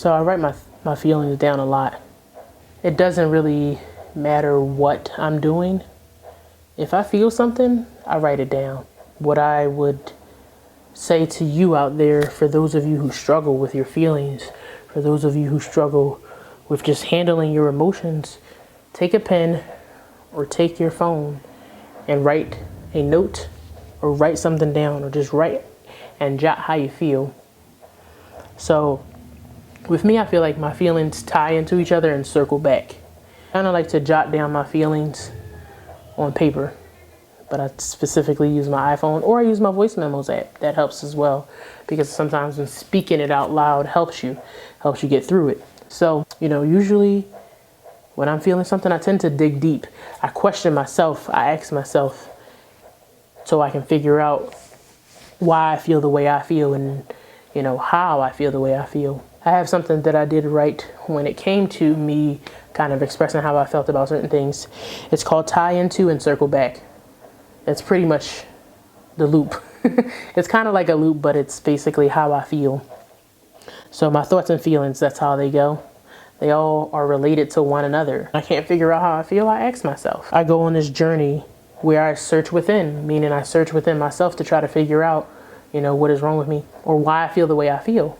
So I write my feelings down a lot. It doesn't really matter what I'm doing. If I feel something, I write it down. What I would say to you out there, for those of you who struggle with your feelings, for those of you who struggle with just handling your emotions, take a pen or take your phone and write a note or write something down, or just write and jot how you feel. So with me, I feel like my feelings tie into each other and circle back. I kind of like to jot down my feelings on paper, but I specifically use my iPhone, or I use my voice memos app. That helps as well, because sometimes when speaking it out loud helps you get through it. So, usually when I'm feeling something, I tend to dig deep. I question myself. I ask myself so I can figure out why I feel the way I feel, and, how I feel the way I feel. I have something that I did right when it came to me kind of expressing how I felt about certain things. It's called tie into and circle back. It's pretty much the loop. It's kind of like a loop, but it's basically how I feel. So my thoughts and feelings, that's how they go. They all are related to one another. I can't figure out how I feel, I ask myself. I go on this journey where I search within, meaning I search within myself to try to figure out, what is wrong with me, or why I feel the way I feel.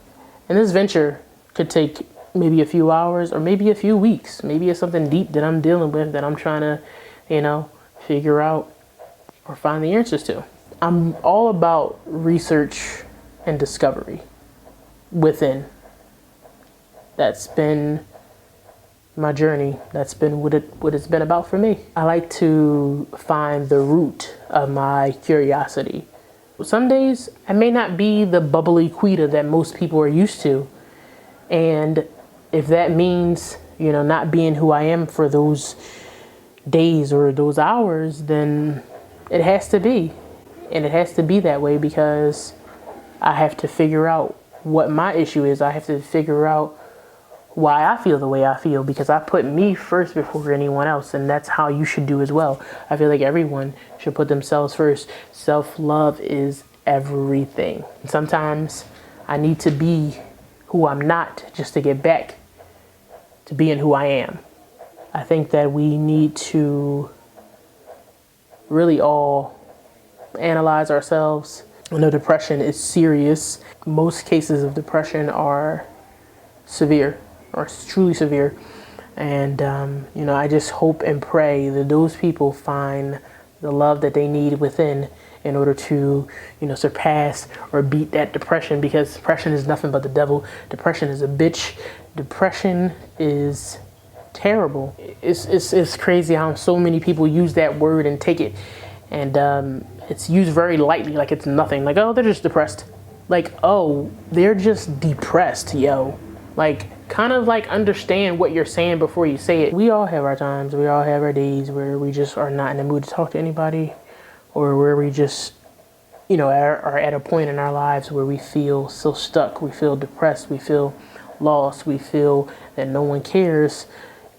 And this venture could take maybe a few hours, or maybe a few weeks. Maybe it's something deep that I'm dealing with that I'm trying to, figure out or find the answers to. I'm all about research and discovery within. That's been my journey. That's been what it's been about for me. I like to find the root of my curiosity. Some days I may not be the bubbly Quita that most people are used to. And if that means, not being who I am for those days or those hours, then it has to be. And it has to be that way, because I have to figure out what my issue is. I have to figure out why I feel the way I feel, because I put me first before anyone else, and that's how you should do as well. I feel like everyone should put themselves first. Self-love is everything. Sometimes I need to be who I'm not just to get back to being who I am. I think that we need to really all analyze ourselves. I know depression is serious. Most cases of depression are severe, or truly severe. And, I just hope and pray that those people find the love that they need within in order to, surpass or beat that depression, because depression is nothing but the devil. Depression is a bitch. Depression is terrible. It's crazy how so many people use that word and take it, and it's used very lightly, like it's nothing. Like, oh, they're just depressed. Like, oh, they're just depressed, yo. Like, kind of like understand what you're saying before you say it. We all have our times. We all have our days where we just are not in the mood to talk to anybody, or where we just, are at a point in our lives where we feel so stuck. We feel depressed. We feel lost. We feel that no one cares,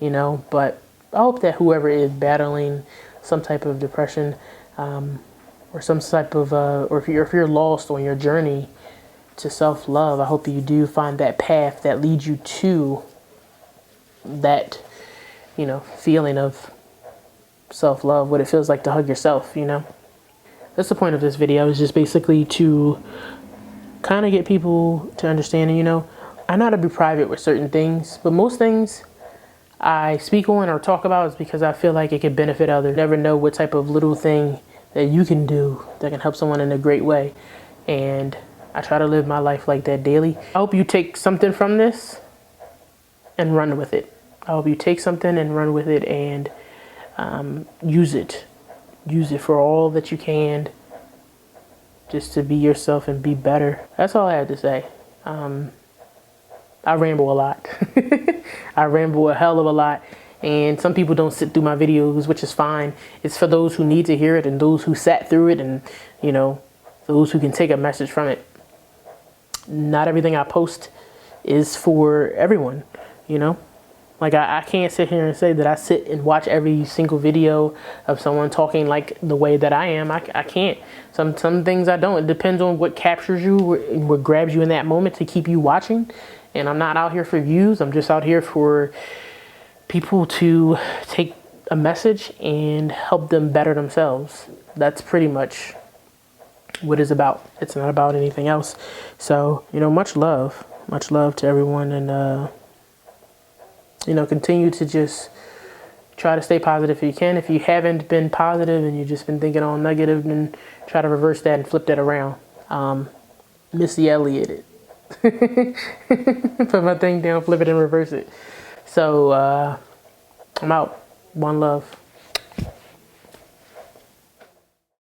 But I hope that whoever is battling some type of depression, or some type of, or if you're lost on your journey to self-love, I hope you do find that path that leads you to that, feeling of self-love, what it feels like to hug yourself, That's the point of this video, is just basically to kind of get people to understand, I know how to be private with certain things, but most things I speak on or talk about is because I feel like it could benefit others. You never know what type of little thing that you can do that can help someone in a great way. And I try to live my life like that daily. I hope you take something from this and run with it. I hope you take something and run with it, and use it. Use it for all that you can, just to be yourself and be better. That's all I have to say. I ramble a lot. I ramble a hell of a lot. And some people don't sit through my videos, which is fine. It's for those who need to hear it, and those who sat through it, and, those who can take a message from it. Not everything I post is for everyone, Like, I can't sit here and say that I sit and watch every single video of someone talking like the way that I am. I can't. Some things I don't. It depends on what captures you, what grabs you in that moment to keep you watching. And I'm not out here for views. I'm just out here for people to take a message and help them better themselves. That's pretty much what it's about. It's not about anything else. So, much love to everyone. And, continue to just try to stay positive if you can. If you haven't been positive and you've just been thinking all negative, then try to reverse that and flip that around. Missy Elliott it. Put my thing down, flip it and reverse it. So I'm out. One love.